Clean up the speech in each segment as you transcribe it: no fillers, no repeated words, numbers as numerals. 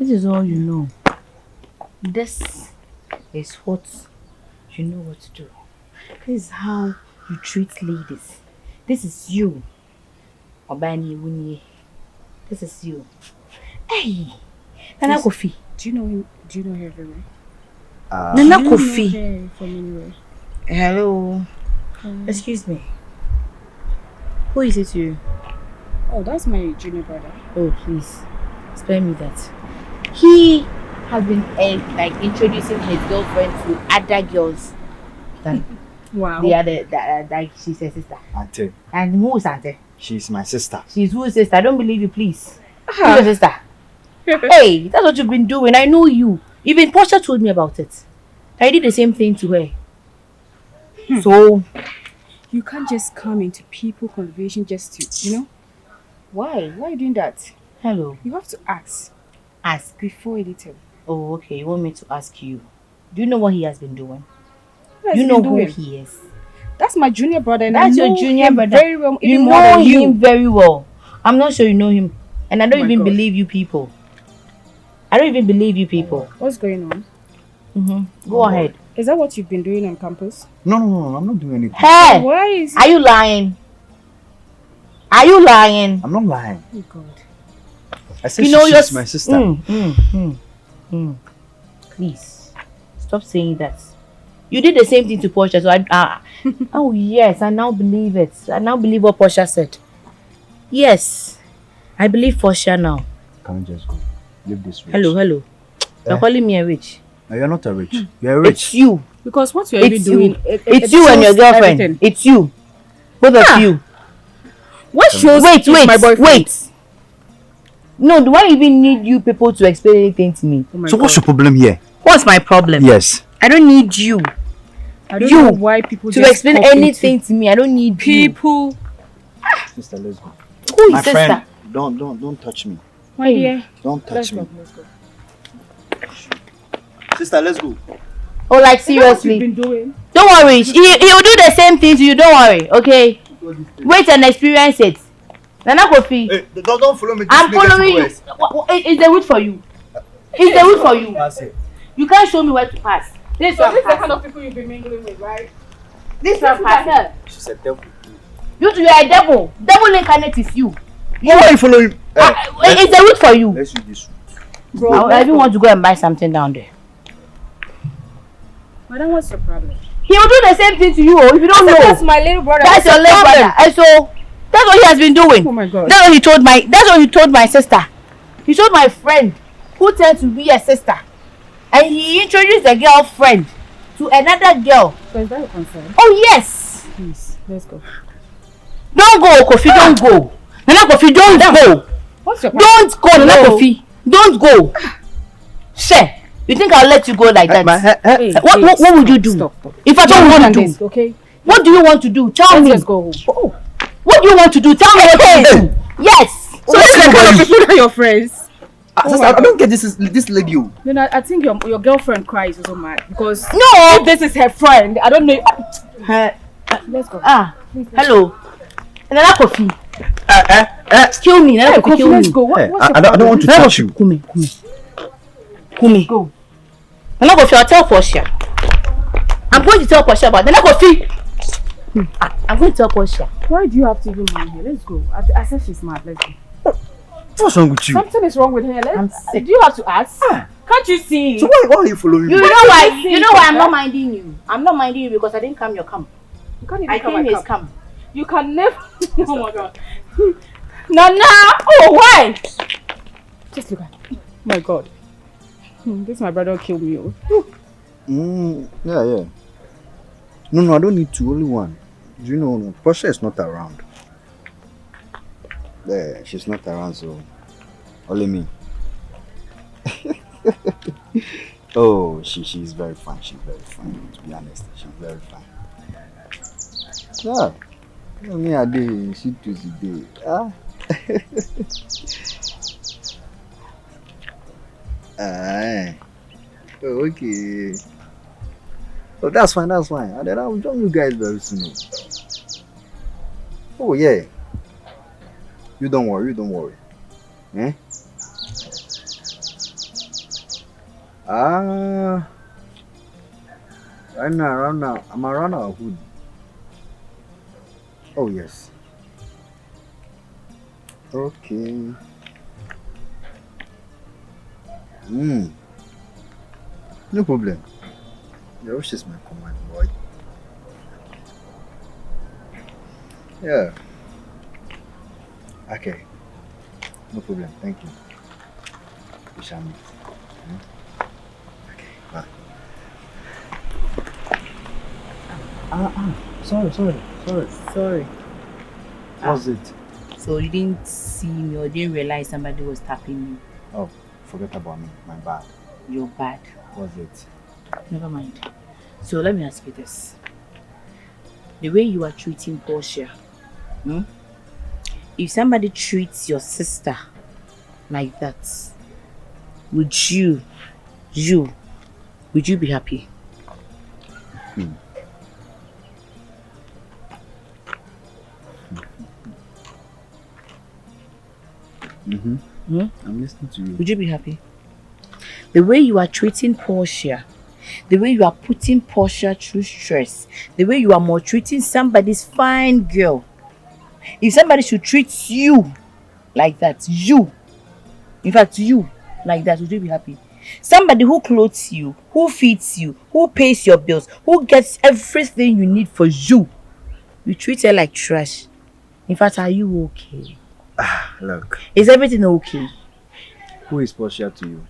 This is all you know. This is what you know what to do. This is how you treat ladies. This is you. Obani Wunye. This is you. Hey! Nana Kofi. Do you know him? Do you know her very well? Nana Kofi. Do you know her from anywhere? Hello. Excuse me. Who is it to you? Oh, that's my junior brother. Oh, please. Spare me that. He has been like introducing his girlfriend to other girls than Wow. the other, like she's her sister. Auntie. And who's Auntie? She's my sister. She's whose sister? I don't believe you, please. Who's your sister? Hey, that's what you've been doing. I know you. Even Portia told me about it. I did the same thing to her. So, You can't just come into people conversation just to, you know? Why? Why are you doing that? hello. You have to ask Ask. before anything. Oh, okay. You want me to ask you? Do you know what he has been doing? What has You he know been who doing? he is. That's my junior brother, and That's I know your junior him brother. very well. You Even know more than him you. very well. I'm not sure you know him. And I don't Oh my even God. believe you people. I don't even believe you people. What's going on? Go ahead. Is that what you've been doing on campus? No, I'm not doing anything. Hey! Why is Are you lying? Are you lying? I'm not lying. Oh God. I said You know she's your my sister. Please stop saying that. You did the same thing to Portia, so oh yes, I now believe it. I now believe what Portia said. Yes, I believe Portia now. Can we just go? Leave this rich. Hello. You're calling me a witch. No, you're not a rich. You're a rich. It's you. Because what you're even It's doing, you. It's you and your shows girlfriend. everything. It's you. Both of you. What shows Wait, is my boyfriend? wait. No, do I even need you people to explain anything to me? Oh my So what's God. your problem here? What's my problem? Yes. I don't need you I don't you know why people to just explain pop into anything to me. I don't need you. people. Sister, let's go. Who is My sister? friend, don't touch me. My dear, Don't let's touch me. go. Let's go. Sister, let's go. Oh, like Is that what you've seriously? been doing? Don't worry. He will do the same thing to you. Don't worry. Okay. Wait and experience it. Nana Kofi, Hey, don't follow me. I'm following you. Is the route for you? Is the route for you? Pass it. You can't show me where to pass. This So one this is the kind pass. of people you've been mingling with, right? This one pass. She said, devil. You two, you are a devil. Devil incarnate is you. Why are you following? It's the route for you. Let's use this route. Bro, I even want to go and buy something down there. Madam, what's your problem? He will do the same thing to you. If you don't know, That's my little brother. that's your late brother. And so that's what he has been doing. Oh my God. That's what he told my sister. He told my friend who turned to be a sister. And he introduced a girlfriend to another girl. So is that your concern? Oh yes. Please, let's go. Don't go, Kofi, don't go. Nana Kofi, don't go. What's your problem? Don't go, Nana Kofi. Don't go. Share. You think I'll let you go like that? Hey, What would you do? Stop. If I don't want to do, This, okay? what do you want to do? Tell Let's me. just go home. Oh, what do you want to do? Tell me what you want to do. Yes. So this is the kind of people that are your friends. Sister, I don't get this lady. You know, I think your girlfriend cries also mad because No. if this is her friend, I don't know. Let's go. Hello. Nana Kofi. Kill me. Nana Kofi, kill Let's me. go. Hey, What's your I don't want to Nana touch Kofi, you. Kumi. Go. Nana Kofi, I'll tell Portia. I'm going to tell Portia about Nana Kofi. I'm going to tell Portia. Why do you have to even mind her? Let's go. I said she's mad. Let's go. What's wrong with you? Something is wrong with her. I'm sick. Do you have to ask? Can't you see? So why are you following me? You know why? You know why I'm not minding you? I'm not minding you because I didn't come your camp. You can't even I come came my his camp. camp. You can never. Oh my God. Nana. Oh, why? Just look at me. Oh my God. This my brother will kill me. Yeah. No, I don't need two. Only one. Do you know? Portia is not around. Yeah, she's not around, so only me. Oh, she's very fine. She's very fine. To be honest, she's very fine. Yeah. Me a day, she to the day. Ah. Oh, okay. Oh, that's fine. And then I'll join you guys very soon. Oh, yeah. You don't worry. Eh? Ah, right now, I'm around our hood. Oh yes. Okay. Hmm. No problem. Your wish is my command, boy. Yeah. Okay. No problem. Thank you. We shall meet. Hmm? Okay. Bye. Sorry. Sorry. What's it? So you didn't see me or didn't realize somebody was tapping me. Oh, forget about me. My bad. You're bad. What's it? Never mind. So let me ask you this. The way you are treating Portia, hmm? If somebody treats your sister like that, would you, would you be happy? Hmm. Mm-hmm. Hmm? I'm listening to you. Would you be happy? The way you are treating Portia, the way you are putting Portia through stress, the way you are maltreating somebody's fine girl. If somebody should treat you like that, in fact you, like that, would you be happy? Somebody who clothes you, who feeds you, who pays your bills, who gets everything you need for you, you treat her like trash. In fact, are you okay? Look, Is everything okay? who is Portia to you?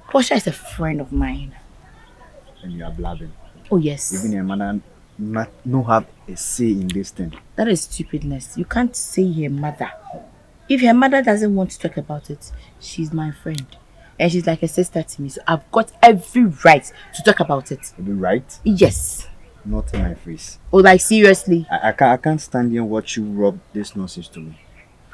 Portia is a friend of mine. And you are blabbing. Oh yes. Even your mother not no have a say in this thing. That is stupidness. You can't say her mother. If her mother doesn't want to talk about it, she's my friend. And she's like a sister to me. So I've got every right to talk about it. You be right? Yes. Not in my face. Oh, like seriously? I can't stand here and watch you rub this nonsense to me.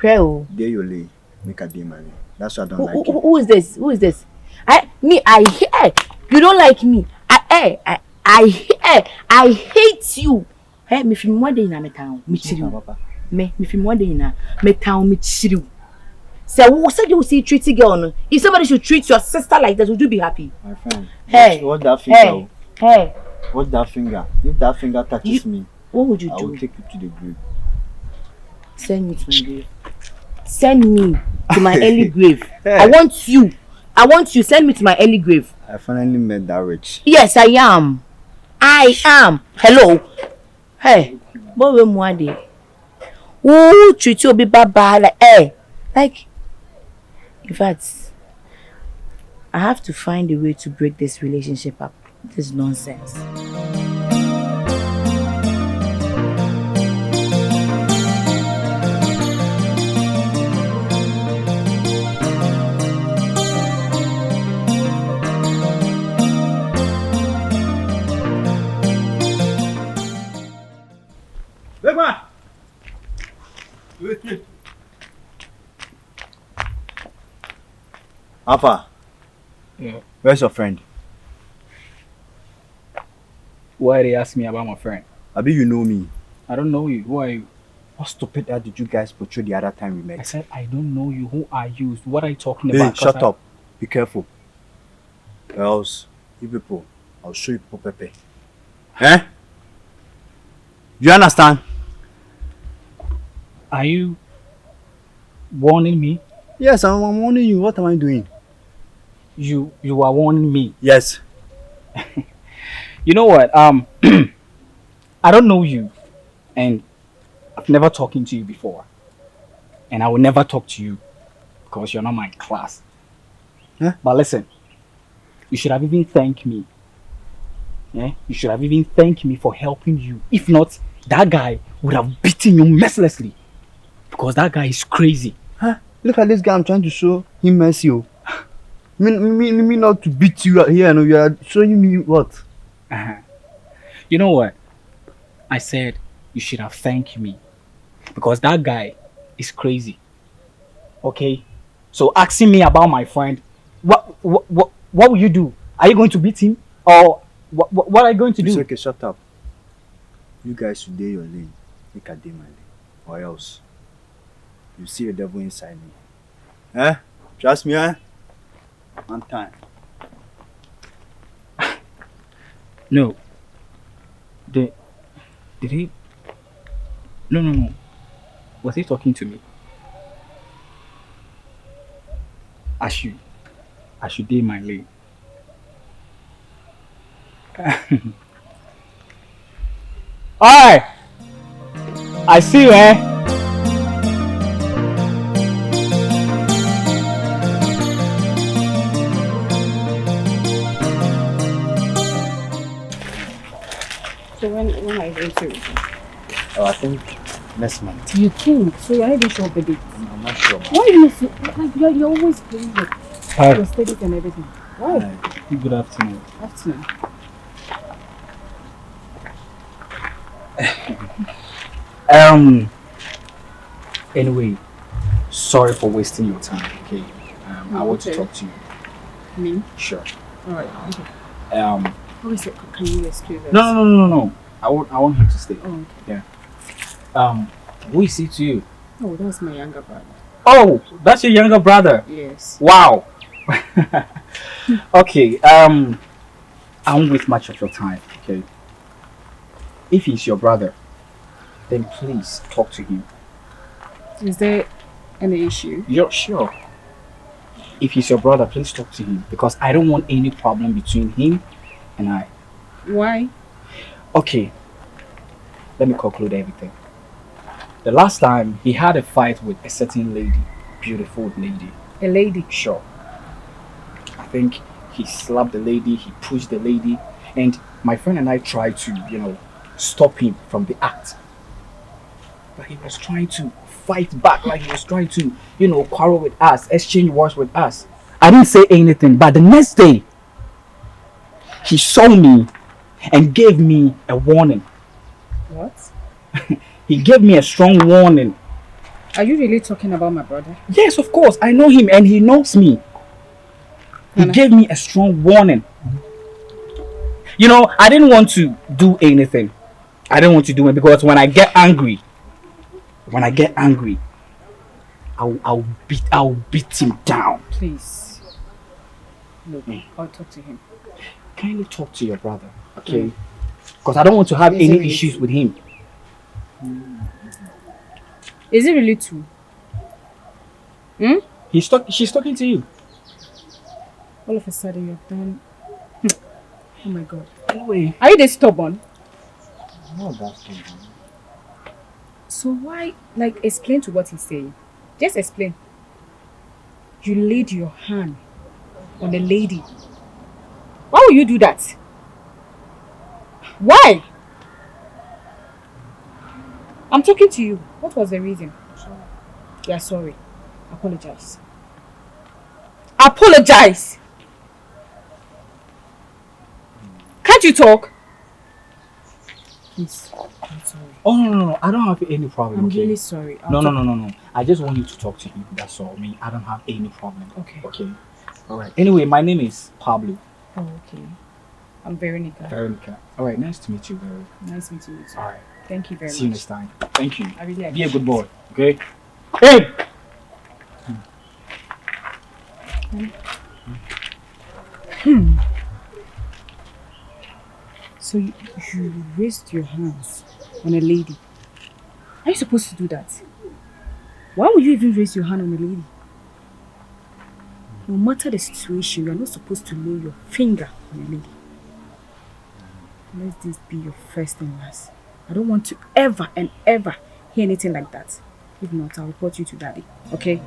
Well, There you lay. Make a day, man. That's why I don't like it. who is this? Who is this? I hear. You don't like me. I hear. I hate you. Hey, me film one day in a town. Me chill. Me film one day in a town. Me chill. So who said you see treat a girl? No? If somebody should treat your sister like that, would you be happy? My friend. Hey. Watch that finger. Hey. Watch that finger. If that finger touches me, what would you do? I will take you to the grave. Send me to my grave. Send me to my early grave. Hey. I want you. Send me to my early grave. I finally met that rich. Yes, I am. Hello. Hey. Boy, one day. Who treat you be baba like like. In fact, I have to find a way to break this relationship up. This is nonsense. Big man! Wait. Alpha. Yeah. Where's your friend? Why they ask me about my friend? Abi, you know me. I don't know you. Who are you? How stupid that did you guys portray the other time we met? I said I don't know you. Who are you? What are you talking Hey, about? shut up. Be careful. Or else, you people, I'll show you people Pepe. Eh? You understand? Are you warning me? Yes, I'm warning you. What am I doing? You are warning me. Yes. You know what? I don't know you, and I've never talked to you before, and I will never talk to you because you're not my class. Huh? But listen, you should have even thanked me. Yeah, you should have even thanked me for helping you. If not, that guy would have beaten you mercilessly because that guy is crazy. Huh? Look at this guy. I'm trying to show him mercy. Me not to beat you here. No, you are showing me what? You know what? I said you should have thanked me because that guy is crazy. Okay, so asking me about my friend, what will you do? Are you going to beat him, or what are you going to do? It's okay, shut up. You guys should dare your lane. Make a day my lane, or else you see the devil inside me. Eh? Trust me, eh? One time. No. Did did he? No, no, no. Was he talking to me? I should I should date my lady. Alright, I see you, eh? So when are you going to resume? Oh, I think next month. You think? So you're not even sure of the date? I'm not sure. Why are you not so, like you're always playing with Hi. your studies and everything? Why? Good afternoon. Afternoon. Um. Anyway, sorry for wasting your time. Okay. I want to Okay. talk to you. Me? Sure. Alright. Okay. What is it? Can you excuse us? No, no, no, no, no. I want him to stay. Oh, okay. Yeah. Who is he to you? Oh, that's my younger brother. Oh, that's your younger brother. Yes. Wow. Okay. I won't waste much of your time. Okay. If he's your brother, then please talk to him. Is there any issue? You're sure? If he's your brother, please talk to him because I don't want any problem between him and I. Why? Okay. Let me conclude everything. The last time he had a fight with a certain lady, beautiful lady. A lady? Sure. I think he slapped the lady, he pushed the lady, and my friend and I tried to, stop him from the act. But he was trying to fight back, like he was trying to, quarrel with us, exchange words with us. I didn't say anything, but the next day, he saw me and gave me a warning. What? He gave me a strong warning. Are you really talking about my brother? Yes, of course. I know him and he knows me. He gave me a strong warning. I didn't want to do anything. I didn't want to do it because when I get angry, I'll beat him down. Please. Look, I'll talk to him. Kindly talk to your brother, okay? Because I don't want to have any issues with him. Is it really true? She's talking to you. All of a sudden you've done. Oh my god. Anyway. Are you this stubborn? No, that's not. So why, explain to what he's saying. Just explain. You laid your hand on a lady. Why would you do that? Why? I'm talking to you. What was the reason? Sorry. Yeah, sorry. Apologize. Apologize! Can't you talk? Please, I'm sorry. Oh no, I don't have any problem. I'm okay? really sorry. No. I just want you to talk to him. That's all. I don't have any problem. Okay. Okay. All right. Anyway, my name is Pablo. Oh, okay. I'm Veronica. Veronica. All right. Nice to meet you, Veronica. Nice meeting you too. All right. Thank you very much. See you next time. Thank you. I really Be a good boy. appreciate Okay. Hey. So you raised your hands on a lady. Are you supposed to do that? Why would you even raise your hand on a lady? No matter the situation, you are not supposed to lay your finger on a lady. Let this be your first and last. I don't want to ever and ever hear anything like that. If not, I'll report you to daddy. Okay?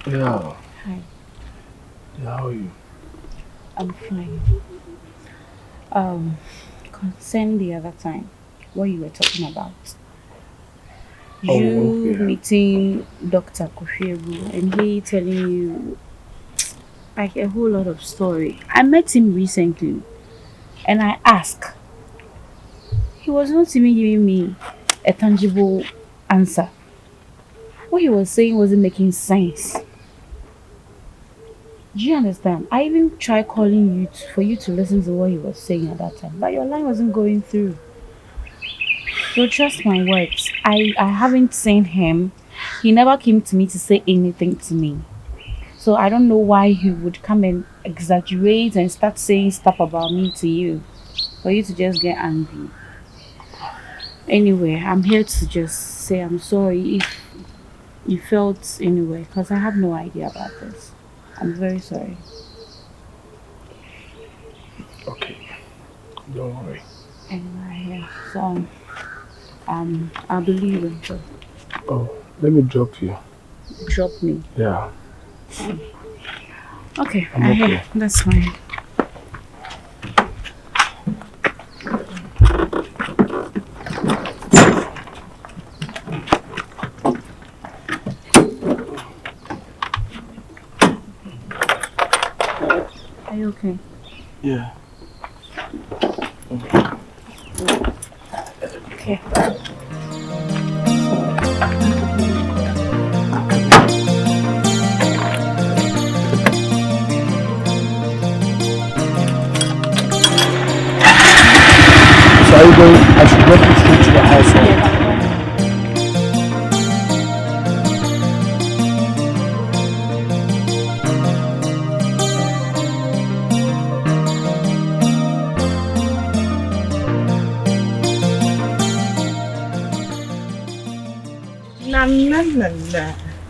Yeah. Hi. Yeah, how are you? I'm fine. Concern the other time, what you were talking about. You yeah. meeting Dr. Kofiebu and he telling you like a whole lot of story. I met him recently and I asked. He was not even giving me a tangible answer. What he was saying wasn't making sense. Do you understand? I even tried calling you for you to listen to what he was saying at that time, but your line wasn't going through. So trust my words. I haven't seen him. He never came to me to say anything to me. So I don't know why he would come and exaggerate and start saying stuff about me to you, for you to just get angry. Anyway, I'm here to just say I'm sorry if you felt anyway, because I have no idea about this. I'm very sorry. Okay, don't worry. Anyway, yeah. So I'll be leaving. So Oh, let me drop you. drop me. Yeah. Okay, I'm I okay. hear. That's fine. Are you okay? Yeah. Okay. So are you going? I should drop you straight to the house. Yes, Or? I'm going. Na na na na.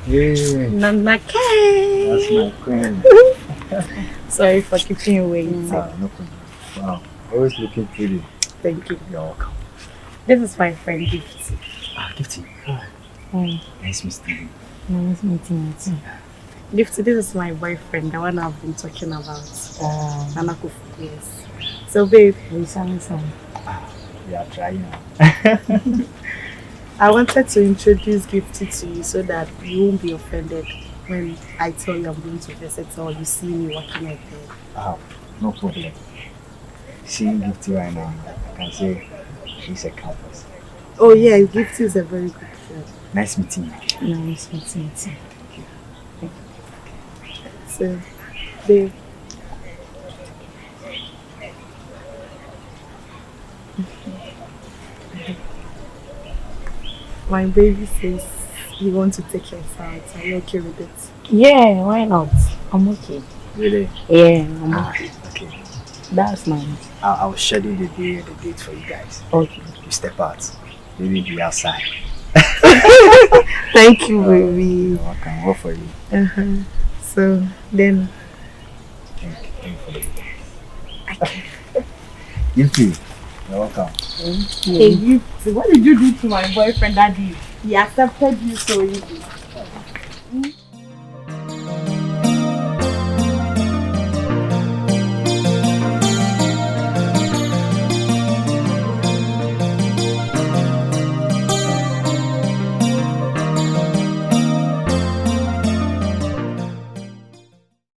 Yeah, Nana that's my queen. Sorry for keeping you waiting. No problem. Wow, always looking pretty. Thank you. You're welcome. This is my friend Gift. Gifty. Hi. Nice meeting you. Nice meeting you too. Gift, this is my boyfriend, the one I've been talking about. Nana Kufu, yes. So babe, we sang. We are trying. I wanted to introduce Gifty to you so that you won't be offended when I tell you I'm going to visit or you see me walking out there. No problem. Seeing Gifty right now, I can say she's a campus. Oh yeah, Gifty is a very good friend. Nice meeting you. Nice meeting you too. So, babe. My baby says you want to take us out. Are you okay with it? Yeah, why not? I'm okay. Really? Yeah, I'm okay. Okay. That's nice. I'll schedule the date for you guys. Okay. You step out. Maybe be outside. Thank you, baby. You're welcome. What for you? So, then. Thank you for the Gifty. You're welcome. Hey, you, what did you do to my boyfriend that day? He accepted you so easy.